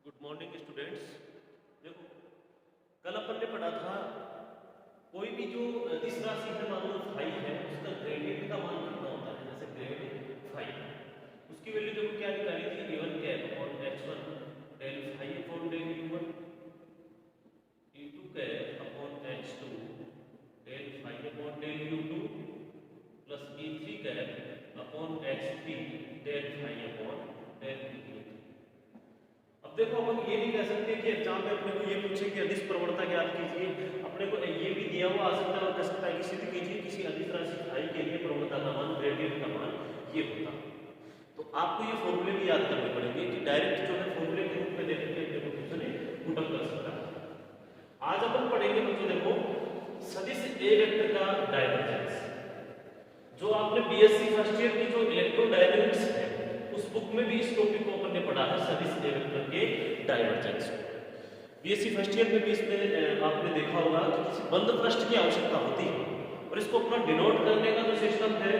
Good morning students. देखो, कल अपन ने पढ़ा था कोई भी जो इस राशि है मान लो फाइव है, उसका ग्रेडियंट का मान कितना होता है। जैसे ग्रेड फाइव, उसकी वैल्यू देखो क्या निकाली थी, a1 cap upon h1 del five upon del u1 e2 cap upon h2 del five upon del u2 plus e3 cap upon h3 del five upon del u3। अब देखो, अपन ये नहीं कह सकते कि एग्जाम में अपने को ये पूछे कि अदिश प्रवणता ज्ञात कीजिए। अपने को ये भी दिया हुआ आ सकता है और कह सकता है कि सिद्ध कीजिए किसी अदिश राशि फाई के लिए प्रवणता का मान, ग्रेडियंट का मान ये होता। तो आपको ये फॉर्मूले भी याद करने पड़ेंगे कि डायरेक्ट जो है फॉर्मूले के रूप में देख के अपने को क्वेश्चन पुट अप कर सकता है। आज अपन पढ़ेंगे बच्चों, देखो सदिश ए वेक्टर का डायवर्जेंस। जो आपने बीएससी फर्स्ट ईयर की जो इलेक्ट्रोडायनेमिक्स है उस बुक में भी इस टॉपिक को अपन ने पढ़ा है, सदिश ए वेक्टर के डायवर्जेंस। बीएससी फर्स्ट ईयर में भी इसमें आपने देखा होगा कि किसी बंद पृष्ठ की आवश्यकता होती है और इसको अपना डिनोट करने का जो सिस्टम है,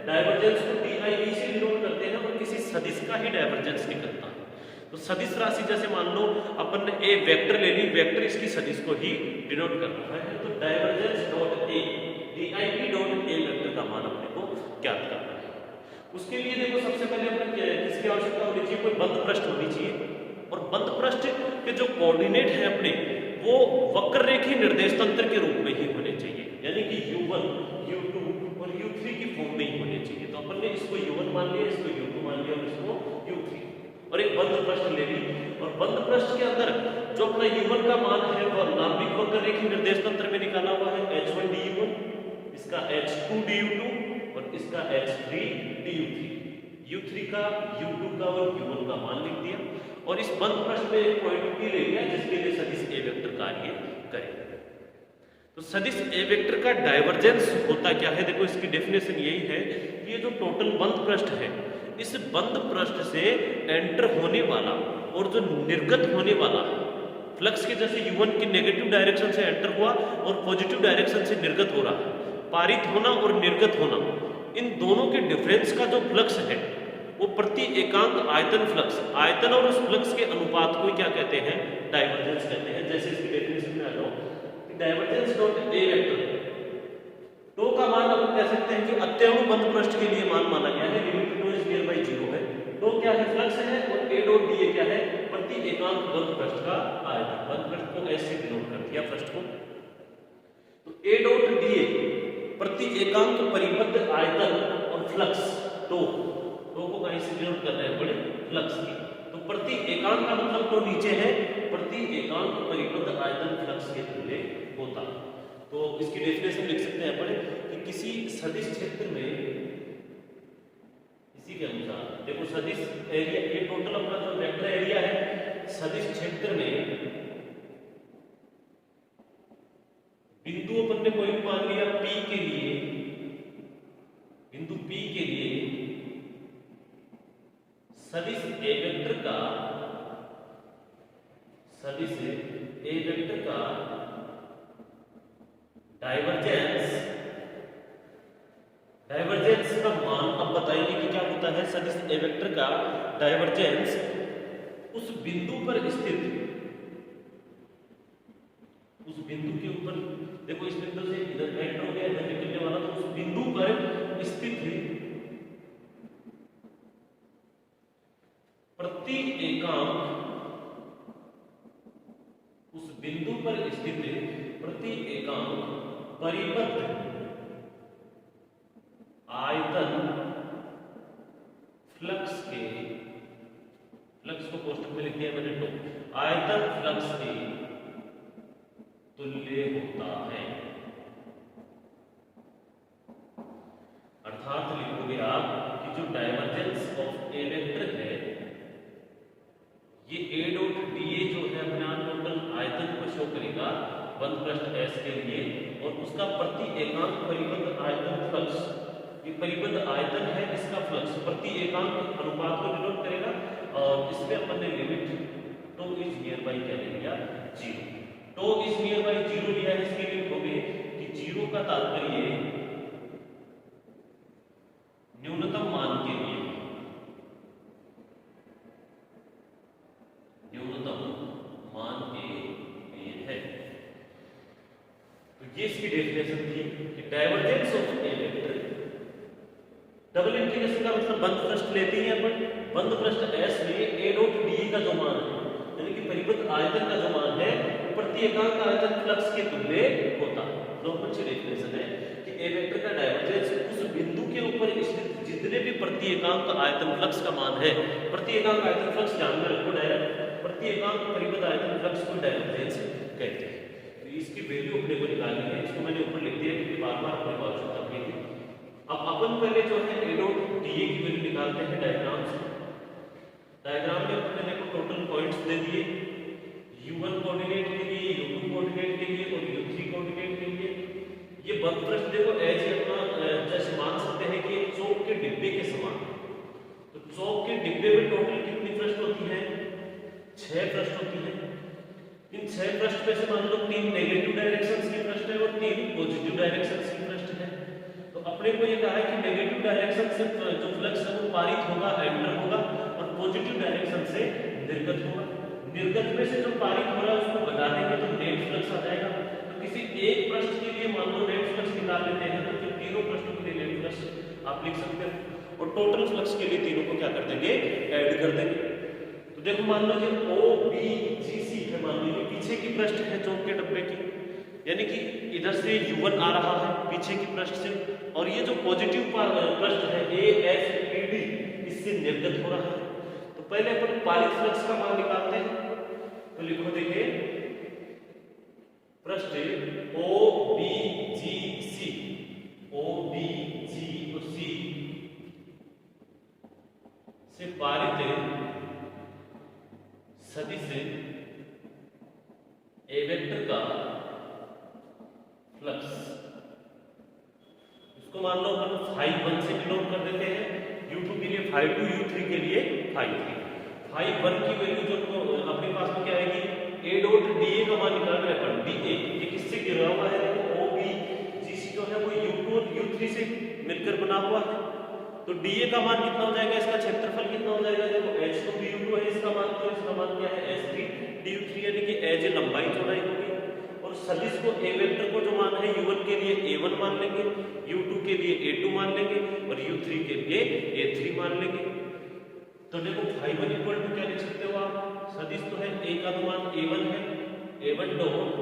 डायवर्जेंस को DIV से डिनोट करते हैं और किसी सदिश का ही डायवर्जेंस निकलता है। तो सदिश राशि जैसे मान लो अपन ने ए वेक्टर ले ली, वेक्टर इसकी सदिश को ही डिनोट कर रहा है, तो divergence dot A DIV dot A vector का मान अपने को ज्ञात करना है। उसके लिए देखो सबसे पहले अपने किसकी आवश्यकता होनी चाहिए, कोई बंद पृष्ठ होनी चाहिए। और बंद पृष्ठ के जो कोऑर्डिनेट है अपने, वो वक्र रेखीय निर्देश तंत्र के रूप में ही होने चाहिए, यानी कि u1, u2 और u3 की फॉर्म में ही होने चाहिए। तो अपन ने इसको u1 मान लिया, इसको u2 मान लिया और इसको u3, और एक बंद पृष्ठ ले ली। और बंद पृष्ठ के अंदर जो अपना u1 का मान है वह नाभिक वक्र रेखीय निर्देश तंत्र में निकाला हुआ है, h1 du1, इसका h2 du2 और इसका h3 du3। u3 का, u2 का और u1 का मान लिख दिया और इस बंद पृष्ठ में एक पॉइंट P ले लिया जिसके लिए सदिश ए वेक्टर कार्य करेगा। तो सदिश ए वेक्टर का डायवर्जेंस होता क्या है, देखो इसकी डेफिनेशन यही है कि ये जो टोटल बंद पृष्ठ है, इस बंद पृष्ठ से एंटर होने वाला और जो निर्गत होने वाला फ्लक्स के, जैसे u1 की नेगेटिव डायरेक्शन से एंटर हुआ और पॉजिटिव डायरेक्शन से निर्गत हो रहा है, पारित होना और निर्गत होना, इन दोनों के डिफरेंस का जो फ्लक्स है वो प्रति एकांक आयतन फ्लक्स, आयतन और उस फ्लक्स के अनुपात को क्या कहते हैं, डायवर्जेंस कहते हैं। जैसे इसकी डेफिनेशन में आ जाओ, divergence dot A vector tau का मान हम कह सकते हैं कि अत्यणु बंद पृष्ठ के लिए मान माना गया है, limit tau is near by 0 है। टो क्या है, फ्लक्स है, और ए डॉट डी क्या है, प्रति एकांक बंद पृष्ठ का आयतन। बंद पृष्ठ को ऐसे डिनोट कर दिया पृष्ठ को। तो ए डॉट डी प्रति एकांक परिबद्ध आयतन और फ्लक्स, टो को कहीं से डिनोट कर रहे हैं बड़े फ्लक्स की। तो प्रति एकांक का मतलब तो नीचे है, प्रति एकांक परिबद्ध आयतन फ्लक्स के तुल्य होता। तो इसकी डेफिनेशन लिख सकते हैं अपन कि किसी सदिश क्षेत्र में, इसी के अनुसार देखो सदिश एरिया, ये टोटल अपना जो वेक्टर एरिया है, सदिश क्षेत्र में बिंदु अपन ने कोई मान लिया P के लिए, बिंदु P के लिए सदिश ए वेक्टर का, सदिश ए वेक्टर का डायवर्जेंस, डायवर्जेंस का मान अब बताएंगे कि क्या होता है। सदिश ए वेक्टर का डायवर्जेंस उस बिंदु पर स्थित, उस बिंदु के ऊपर, देखो इस बिंदु से इधर एंटर हो गया, इधर निकलने वाला, तो उस बिंदु पर स्थित प्रति एकांक, उस बिंदु पर स्थित प्रति एकांक परिबद्ध आयतन फ्लक्स के, फ्लक्स को कोष्ठक में लिख दिया मैंने, तो आयतन फ्लक्स के तुल्य होता है। अर्थात लिखोगे आप कि जो डायवर्जेंस ऑफ ए वेक्टर है, ये ए डॉट डी जो है अपना टोटल आयतन को शो करेगा बंद पृष्ठ S के लिए, और उसका प्रति एकांक परिबद्ध आयतन फ्लक्स, ये परिबद्ध आयतन है, इसका फ्लक्स प्रति एकांक अनुपात को डिनोट करेगा। और इसमें अपन ने limit tau is near by क्या ले लिया, 0। टो इज नियर बाई 0 लिया है, इसके लिए लिखोगे कि 0 का तात्पर्य न्यूनतम मान के लिए, न्यूनतम मान ए है। तो ये इसकी डेफिनेशन थी कि divergence of A vector, double integration का मतलब बंद पृष्ठ लेते हैं अपन, बंद पृष्ठ S में a डॉट d का जो मान है यानी कि परिबद्ध आयतन का जो मान है वो प्रति एकांक आयतन फ्लक्स के तुल्य होता है। नॉर्मल सी डेफिनेशन है कि ए वेक्टर का डाइवर्जेंस उस बिंदु के ऊपर स्थित जितने भी प्रति एकांक आयतन फ्लक्स का मान है, प्रति एकांक आयतन फ्लक्स ध्यान में रखो, डायरेक्ट प्रति एकांक परिबद्ध आयतन फ्लक्स को डाइवर्जेंस कहते हैं। तो इसकी वैल्यू अपने को निकालनी है, इसको मैंने ऊपर लिख दिया क्योंकि बार-बार अपने को आवश्यकता पड़ेगी। अब अपन पहले जो है a डॉट dA की वैल्यू निकालते हैं डायग्राम से। डायग्राम में अपन ने को टोटल पॉइंट्स दे दिए, u1 कोऑर्डिनेट के लिए, u2 कोऑर्डिनेट के लिए और u3 कोऑर्डिनेट के लिए। ये बंद पृष्ठ देखो एज अपना जैसे मान सकते हैं कि एक चौक के डिब्बे के समान। तो चौक के डिब्बे में टोटल कितनी पृष्ठ होती है? 6 पृष्ठ होती है। इन 6 पृष्ठ में से मान लो 3 नेगेटिव डायरेक्शंस की पृष्ठ है और 3 पॉजिटिव डायरेक्शंस की पृष्ठ है। तो अपने को ये कहा है कि नेगेटिव डायरेक्शन से जो फ्लक्स है वो पारित होगा, एंटर होगा, और पॉजिटिव डायरेक्शन से निर्गत होगा। निर्गत में से जो पारित हो रहा है उसको घटा देंगे तो नेट फ्लक्स आ जाएगा। तो किसी एक पृष्ठ के लिए मान लो नेट फ्लक्स निकाल लेते हैं तो फिर तीनों पृष्ठों के लिए नेट फ्लक्स आप लिख सकते हैं, और टोटल फ्लक्स के लिए तीनों को क्या कर देंगे? ऐड कर देंगे। तो देखो मान लो ये OBGC है, मान लीजिए पीछे की पृष्ठ है चौक के डब्बे की, यानी कि इधर से u1 आ रहा है पीछे की पृष्ठ से, और ये जो पॉजिटिव पृष्ठ है AFPD इससे निर्गत हो रहा है। तो पहले अपन पारित फ्लक्स का मान निकालते हैं। तो लिखो देखिए पृष्ठ OBGC से पारित सदिश ए वेक्टर का फ्लक्स, इसको मान लो अपन phi1 से डिनोट कर देते हैं, u2 के लिए phi2, u3 के लिए phi3। phi1 की वैल्यू जो अपने पास में क्या आएगी? a डॉट dA का मान निकाल रहे हैं अपन, dA ये किससे घिरा हुआ है? देखो OBGC जो है वो u2 और u3 से मिलकर बना हुआ है। तो dA का मान कितना हो जाएगा? इसका क्षेत्रफल कितना हो जाएगा? देखो h2 du2 है इसका मान, तो इसका मान क्या है? h3 du3, यानी कि h लंबाई चौड़ाई होगी। और सदिश को ए वेक्टर को जो मान है u1 के लिए a1 मान लेंगे, u2 के लिए a2 मान लेंगे और u3 के लिए a3 मान लेंगे। तो देखो phi1 इक्वल टू क्या लिख सकते हो आप? सदिश तो है a का मान a1 है, a1 डॉट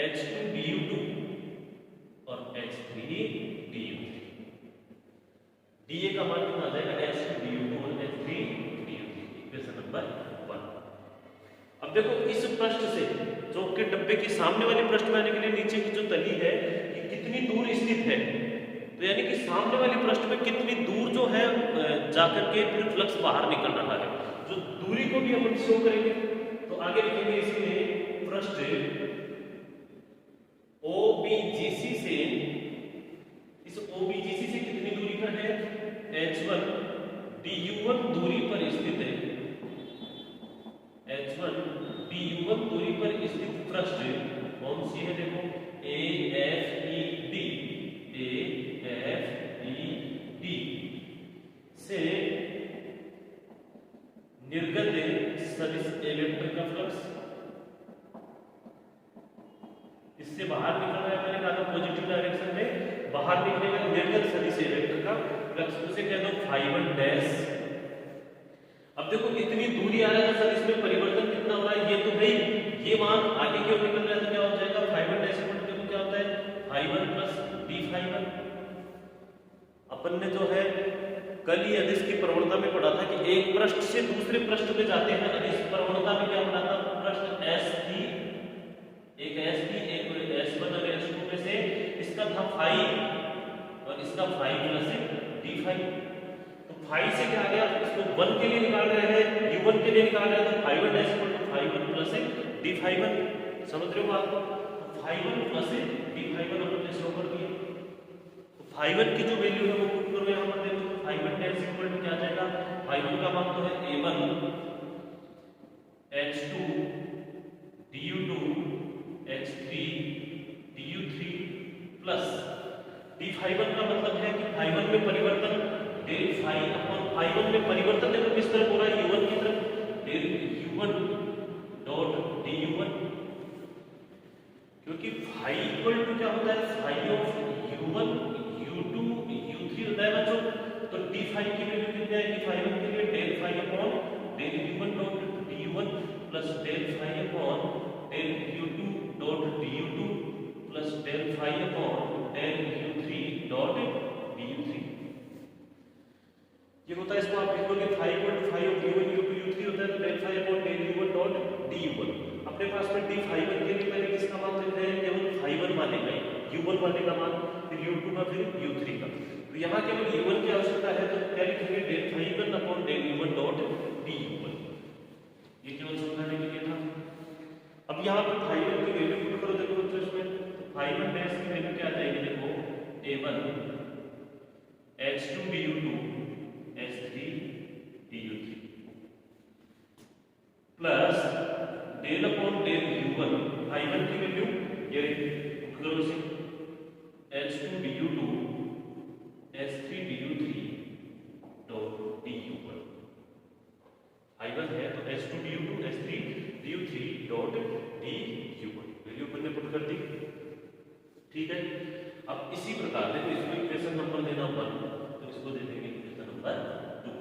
h2 du2 और h3 du3। dA का मान कितना आ जाएगा? h2 du2 और h3 du3। Equation number 1। अब देखो इस पृष्ठ से चौक के डब्बे के सामने वाले पृष्ठ में आने के लिए नीचे की जो तली है ये कितनी दूर स्थित है? तो यानी कि सामने वाले पृष्ठ में कितनी दूर जो है जाकर के फिर फ्लक्स बाहर निकल रहा है, जो दूरी को भी अपन शो करेंगे। तो आगे लिखेंगे इसमें पृष्ठ OBGC से, इस OBGC से कितनी दूरी पर है? h1 du1 दूरी पर स्थित है, h1 du1 दूरी पर स्थित पृष्ठ कौन सी है? देखो AFED से निर्गत सदिश ए वेक्टर का फ्लक्स, इससे बाहर निकल रहा है, मैंने कहा था पॉजिटिव डायरेक्शन में बाहर निकलेगा निर्गत सदिश ए वेक्टर का फ्लक्स, उसे कह दो phi1 डैश। अब देखो इतनी दूरी आ रहा है तो सदिश में परिवर्तन कितना हो रहा है? ये तो भाई ये मान आगे की ओर निकल रहा है तो क्या हो जाएगा? phi1 डैश इक्वल टू क्या होता है? phi1 plus d phi1। अपन ने जो है कल ही अदिश की प्रवणता में पढ़ा था कि एक पृष्ठ से दूसरे पृष्ठ पे जाते हैं अदिश प्रवणता में क्या पढ़ा था? पृष्ठ S की, एक S की, एक S1 और S2 में से इसका था phi और इसका phi प्लस d phi। तो phi से क्या आ गया? इसको 1 के लिए निकाल रहे हैं, u1 के लिए निकाल रहे हैं, तो phi1 dash equal to phi1 plus d phi1। समझ रहे हो बात को? तो phi1 प्लस d phi1 अपन ने शो कर दिया। तो phi1 की जो वैल्यू है वो पुट करो यहां पर, देखो phi1 डैश इक्वल टू क्या आ जाएगा? phi1 का मान तो है a1 h2 du2 h3 du3 plus d phi1 का मतलब है कि phi1 में परिवर्तन del phi अपॉन phi1 में परिवर्तन देखो किस तरफ हो रहा है? u1 की तरफ। del u1 वाले का मान, फिर U2 का, फिर U3 का। तो यहाँ केवल U1 की आवश्यकता है, तो क्या लिखेंगे, del phi 1 upon del U1 dot DU1। ये केवल समझाने के लिए था। अब यहाँ पर फाई 1 की वैल्यू पुट करो, देखो बच्चों इसमें, तो फाई 1 डैश की वैल्यू क्या आ जाएगी, देखो A1 H2 DU2 H3 DU3 plus del upon del U1, phi 1 की वैल्यू ये पुट करो इसे, H2 DU2 H3 DU3 dot DU1। Phi 1 है तो H2 DU2 H3 DU3 dot DU1 value अपन ने पुट कर दी। ठीक है, अब इसी प्रकार देखो इसको इक्वेशन नंबर देना 1, तो इसको दे देंगे इक्वेशन नंबर 2।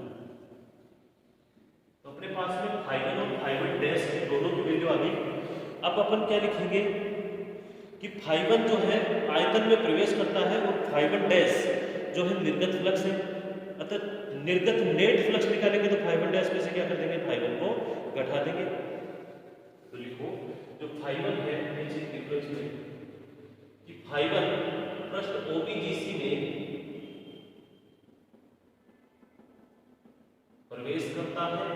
तो अपने पास में फाई 1 और फाई 1 डैश दोनों की वैल्यू आ गई। अब अपन क्या लिखेंगे कि फाई 1 जो है आयतन में प्रवेश करता है और फाई 1 डैश जो है निर्गत फ्लक्स है। अतः निर्गत नेट फ्लक्स निकालेंगे तो फाई 1 डैश में से क्या कर देंगे, फाई 1 को घटा देंगे। तो लिखो जो फाई 1 है नीचे इक्वेशन में कि फाई 1 पृष्ठ OPGC में प्रवेश करता है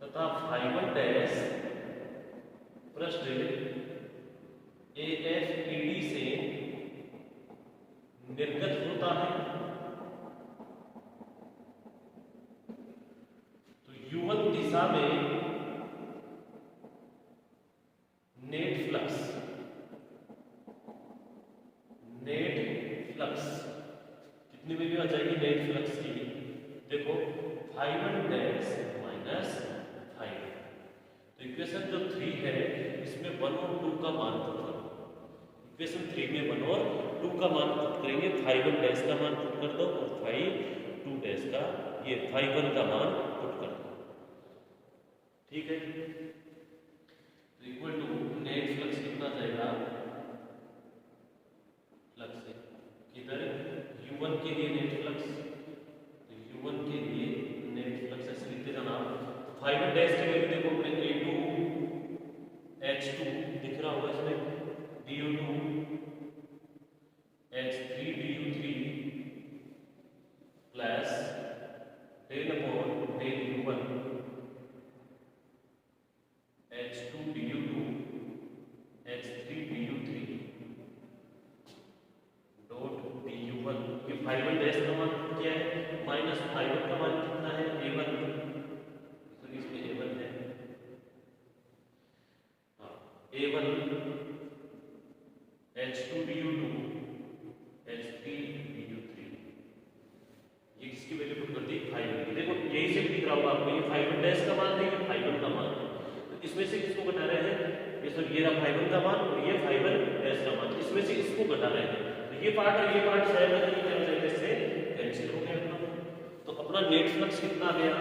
तथा फाई 1 डैश पृष्ठ AFED से निर्गत होता है। तो U1 दिशा में नेट फ्लक्स कितनी वैल्यू आ जाएगी नेट फ्लक्स की, देखो फाई 1 डैश माइनस फाई 1। तो इक्वेशन जो 3 है इसमें 1 और 2 का मान पुट करो। इक्वेशन 3 में 1 और 2 का मान पुट करेंगे, फाई 1 डैश का मान पुट कर दो और फाई 2 डैश का, ये फाई 1 का मान पुट कर दो। ठीक है, इक्वल टू नेट फ्लक्स कितना जाएगा, फ्लक्स है किधर U1 के लिए नेट फ्लक्स, तो U1 के लिए नेट फ्लक्स ऐसे लिखते जाना। तो फाई 1 डैश की वैल्यू देखो अपने A2 H2 दिख रहा होगा इसमें, DU2 H3 DU3 plus del upon del U1 H2 DU2 H3 DU3 dot DU1। ये फाई 1 डैश का मान क्या है, माइनस फाई 1 का मान कितना है, A1, तो इसमें A1 है, हाँ A1 H2 DU2 H3 DU3, ये किसकी वैल्यू पुट कर दी, फाई 1 की। देखो यही से दिख रहा होगा आपको, ये फाई 1 डैश का मान है, ये फाई 1 का मान है। तो इसमें से किसको घटा रहे हैं, ये सब ये रहा फाई 1 का मान और ये फाई 1 डैश का मान, इसमें से इसको घटा रहे हैं। तो ये पार्ट और ये पार्ट शायद नहीं क्या हो जाएगा, इससे कैंसिल हो गया अपना। तो अपना नेट फ्लक्स कितना आ गया,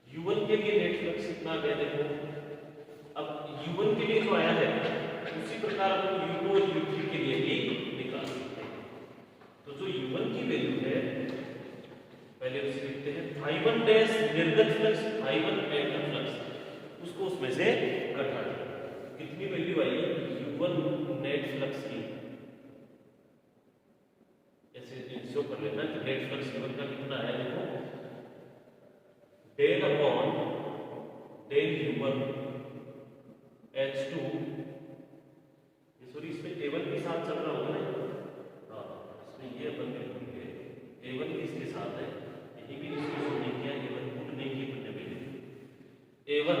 U1 के लिए नेट फ्लक्स कितना आ गया, देखो अब U1 के लिए जो आया है उसी प्रकार अपन U2 और U3 के लिए भी निकाल सकते हैं। तो जो U1 की वैल्यू है पहले उसे लिखते हैं, फाई 1 डैश निर्गत फ्लक्स, फाई 1 एंड फ्लक्स, उसको उसमें से घटा दें। कितनी वैल्यू आई U1 नेट फ्लक्स की, ऐसे शो कर लेना कि नेट फ्लक्स U1 का कितना है, देखो del upon del U1 H2, sorry इसमें A1 के साथ चल रहा होगा ना, हाँ इसमें ये अपन लिखेंगे A1 किसके साथ है, यही भी इसको नहीं किया, A1 पुट नहीं की अपने पहले, A1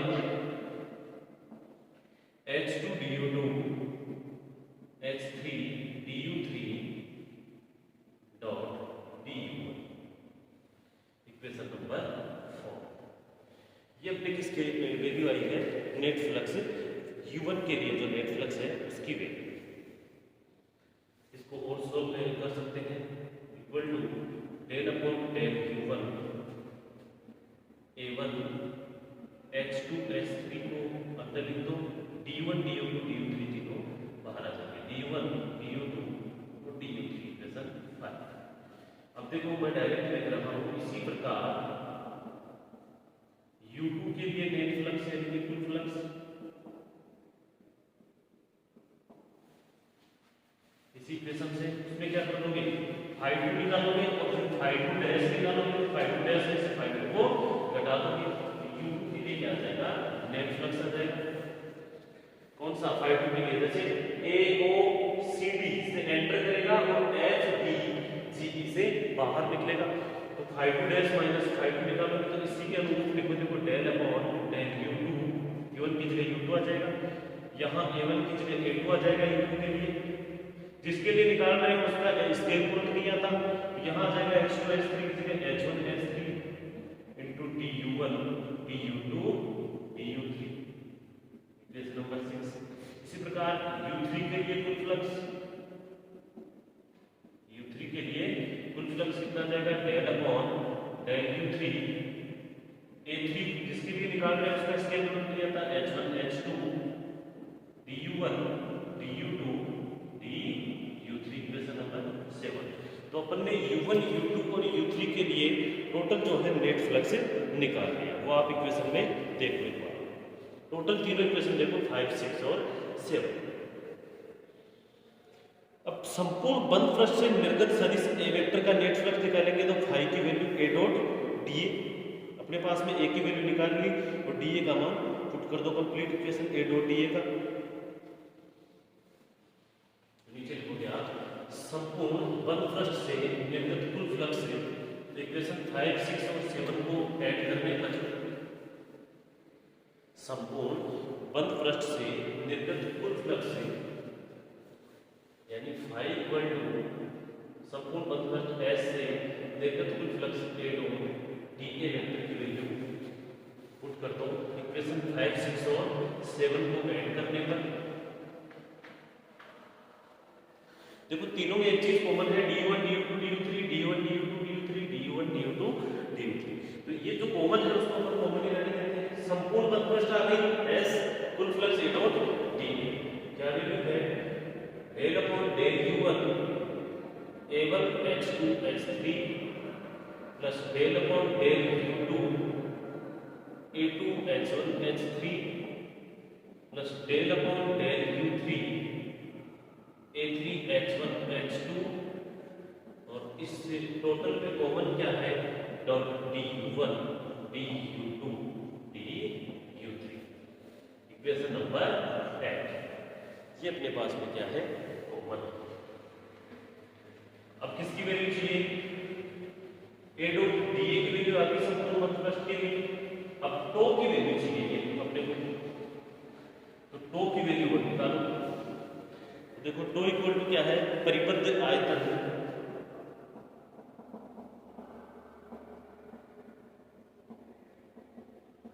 H2 DU2 H3 DU3 dot DU1, equation number 4। ये अपने किसके वैल्यू आई है, नेट फ्लक्स U1 के लिए जो नेट फ्लक्स है उसकी वैल्यू। इसको और सॉल्व कर सकते हैं, equal to del upon del U1 A1 H2 H3 को अंदर लिख दो, DU1 DU2 DU3 तीनों बाहर आ जाएंगे, DU1 DU2 और DU3 इक्वेशन 5। अब देखो मैं डायरेक्ट लिख रहा हूँ, इसी प्रकार U2 के लिए नेट फ्लक्स यानी कि कुल फ्लक्स फाई टू डैश निकालोगे तो फाई टू डैश में से फाई टू को घटा दोगे, यू टू के लिए क्या आ जाएगा, नेट फ्लक्स आ जाएगा। कौन सा, फाई टू के लिए, जैसे ए ओ सी डी से एंटर करेगा और एच बी जी ई से बाहर निकलेगा, तो phi two dash minus phi two निकालोगे तो इसी के अनुरूप लिखो, देखो del upon del U two, ए1 की जगह यू टू आ जाएगा, यहाँ a1 की जगह a2 आ जाएगा u2 के लिए, जिसके लिए निकाल रहे हैं उसका स्केल तुरंत नहीं आता, यहाँ आ जाएगा h2 h3 की जगह h1 h3 into du1 du2 du3, equation number 6। इसी प्रकार u3 के लिए कुल फ्लक्स, u3 के लिए कुल फ्लक्स कितना जाएगा, del upon del u3 a3 जिसके लिए निकाल रहे हैं उसका स्केल तुरंत नहीं आता, h1 h2 du1 du2 du3, equation number 7। तो अपन ने u1 u2 और u3 के लिए टोटल जो है नेट फ्लक्स निकाल लिया, वो आप इक्वेशन में देख लो एक बार। टोटल तीनों इक्वेशन देखो 5 6 और 7। अब संपूर्ण बंद पृष्ठ से निर्गत सदिश ए वेक्टर का नेट फ्लक्स निकालेंगे तो फाई की वैल्यू a डॉट डी, अपने पास में a की वैल्यू निकाल ली और dA का मान पुट कर दो, complete equation a dot dA का। नीचे लिखोगे आप संपूर्ण बंद पृष्ठ से निर्गत कुल फ्लक्स से, इक्वेशन 5 6 और 7 को ऐड करने पर संपूर्ण बंद पृष्ठ से निर्गत कुल फ्लक्स से, यानी फाई इक्वल टू संपूर्ण बंद पृष्ठ S से निर्गत कुल flux A dot dA vector की वैल्यू पुट कर दो, इक्वेशन 5 6 और 7 को ऐड करने पर देखो तीनों में एक चीज कॉमन है, du1 du2 du3 du1 du2 du3 du1 du2 du3, तो ये जो कॉमन है उसको अपन कॉमन ही रहने देते हैं। संपूर्ण बंद पृष्ठ आ गई S, कुल फ्लक्स A डॉट dA, क्या वैल्यू है, del upon del u1 a1 h2 h3 plus del upon del u2 a2 h1 h3 plus del upon del u3 a3 h1 h2, और इससे टोटल में कॉमन क्या है, dot du1 du2 du3, equation number 8। ये अपने पास में क्या है, कॉमन। अब किसकी वैल्यू चाहिए, a डॉट dA की वैल्यू आ गई संपूर्ण बंद पृष्ठ के लिए। अब टो की वैल्यू चाहिए अपने को, तो टो की वैल्यू निकालो। देखो टो इक्वल टू क्या है, परिबद्ध आयतन,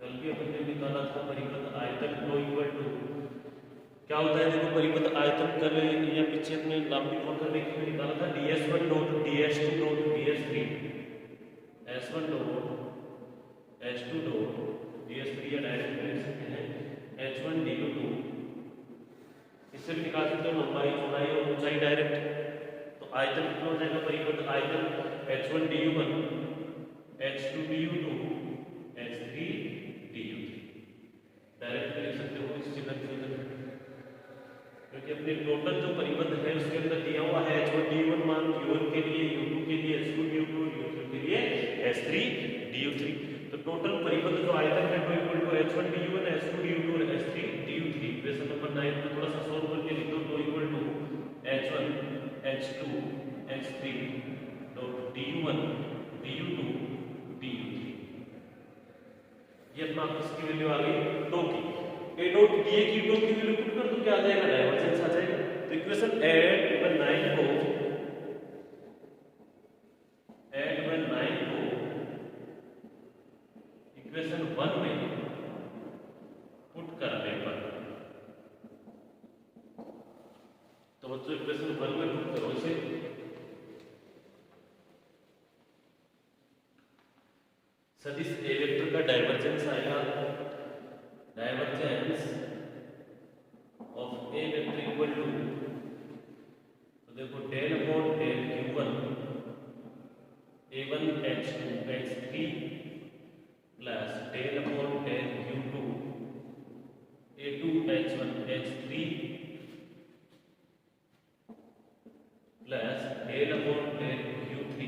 कल भी अपन ने निकाला था परिबद्ध आयतन, टो इक्वल टू क्या होता है, देखो परिबद्ध आयतन कर या पीछे अपने लंबी कोण करने के लिए निकाला था, ds1 dot ds2 dot ds3 s1 dot s2 dot ds3, या डायरेक्ट लिख सकते हैं h1 du2, इससे भी निकाल सकते हो लंबाई चौड़ाई और ऊंचाई डायरेक्ट। तो आयतन कितना हो जाएगा, परिबद्ध आयतन h1 du1 h2 du2 h3 du3, direct लिख सकते हो इस चिन्ह की वजह से, क्योंकि अपने टोटल जो परिबद्ध है उसके अंदर दिया हुआ है h1 du1 मान u1 के लिए, u2 के लिए h2 du2, u3 के लिए h3 du3, तो टोटल परिबद्ध जो आयतन है वो equal to h1 du1 h2 du2 और h3 du3। इक्वेशन नंबर 9 में थोड़ा सा सोल्व करके लिख दो, तो equal to h1 h2 h3 dot du1 du2 du3। ये अपना किसकी वैल्यू आ गई, टो की, a डॉट dA की टो की वैल्यू पुट कर दो, क्या आ जाएगा, डाइवर्जेंस आ जाएगा। तो इक्वेशन ऐड नंबर 9 को इक्वेशन 1 में पुट करने पर, तो बच्चों इक्वेशन 1 में पुट करो इसे, सदिश ए वेक्टर का डाइवर्जेंस आएगा, divergence of A vector equal to, तो देखो del upon del u1 a1 h2 h3 plus del upon del u2 a2 h1 h3 plus del upon del u3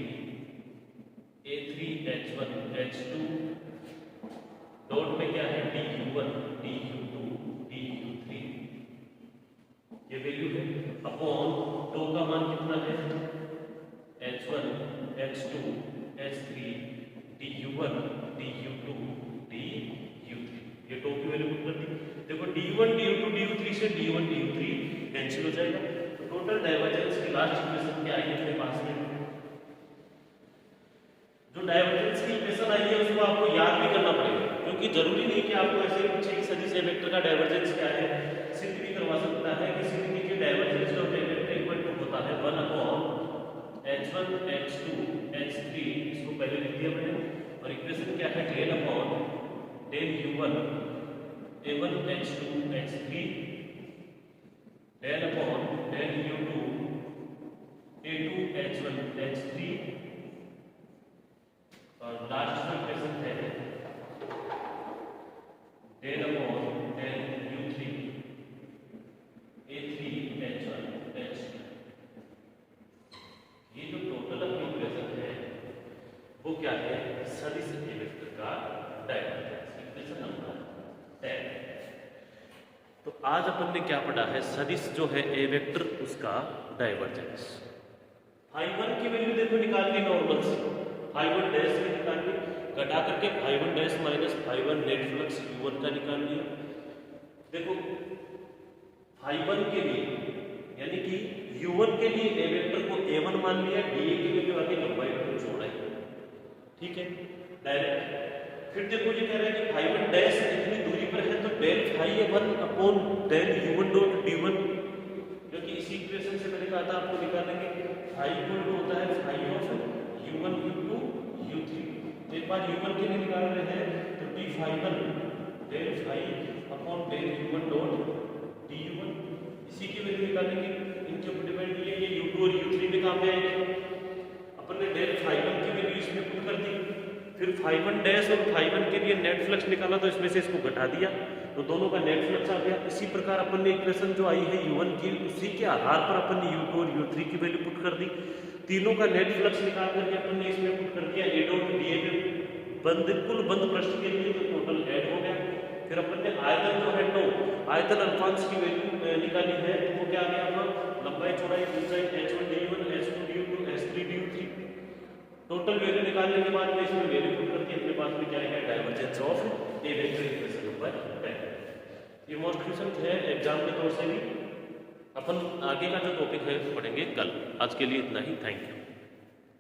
H1 H2 dot में क्या है DU1 DU2 DU3 ये value है upon to का मान कितना है H1 H2 H3 DU1 DU2 DU3 ये टो की वैल्यू पुट कर दी। देखो D1 DU2 DU3 से D1 DU3 कैंसिल हो जाएगा तो टोटल डाइवर्जेंस की लास्ट इक्वेशन क्या आई अपने पास में। जो डाइवर्जेंस की इक्वेशन आई है उसको आपको याद भी करना पड़ेगा क्योंकि जरूरी नहीं कि आपको ऐसे ही पूछे कि सदिश ए वेक्टर का डाइवर्जेंस क्या है। सिद्ध भी करवा सकता है कि सिद्ध के divergence of A vector equal to होता है 1 अपॉन H1 H2 H3 इसको पहले लिख दिया मैंने और इक्वेशन क्या है del upon del U1 A1 H2 H3 del upon del U2 A2 H1 H3 और लास्ट में इक्वेशन है del upon del U3 A3 H1 H2। ये जो टोटल अपनी इक्वेशन है वो क्या है सदिश ए वेक्टर का डाइवर्जेंस इक्वेशन नंबर 10। तो आज अपन ने क्या पढ़ा है सदिश जो है ए वेक्टर उसका डाइवर्जेंस। φ1 की वैल्यू देखो निकालनी नॉर्मल से φ1 डैश में निकालनी घटा करके φ1 dash minus φ1 net flux U1 का निकाल लिया। देखो φ1 के लिए यानी कि U1 के लिए ए वेक्टर को A1 मान लिया DA की वैल्यू आगे लंबाई को जोड़ा है ठीक है डायरेक्ट। फिर देखो ये कह रहा है कि φ1 डैश इतनी दूरी पर है तो del φ1 upon del U1 dot D1 जो कि इसी इक्वेशन से मैंने कहा था आपको निकालेंगे φ इक्वल टू होता है φ ऑफ U1 into U3। एक बार U1 के लिए निकाल रहे हैं तो d φ1 del φ upon del U1 dot DU1 इसी की वैल्यू निकालेंगे। इनके ऊपर डिपेंड ये U2 और U3 में काम में आएंगे। अपन ने डेल φ1 की वैल्यू इसमें पुट कर दी फिर φ1 डैश और φ1 के लिए नेट फ्लक्स निकाला तो इसमें से इसको घटा दिया तो दोनों का नेट फ्लक्स आ गया। इसी प्रकार अपन ने इक्वेशन जो आई है U1 की उसी के आधार पर अपन ने U2 और U3 की वैल्यू पुट कर दी। तीनों का नेट फ्लक्स निकाल करके अपन ने इसमें पुट कर दिया A डॉट DA में बंद कुल बंद पृष्ठ के लिए तो टोटल ऐड हो गया। फिर अपन ने आयतन जो है टो आयतन अल्फांश की वैल्यू निकाली है तो वो क्या आ गया अपना लंबाई चौड़ाई ऊंचाई H1 D1 H2 D2 H3 D3 total value निकालने के बाद में इसमें वैल्यू पुट करके अपने पास में क्या है divergence of A vector equation number 10। ये मोस्ट क्वेश्चन है एग्जाम के तौर से भी। अपन आगे का जो टॉपिक है पढ़ेंगे कल। आज के लिए इतना ही। Thank you.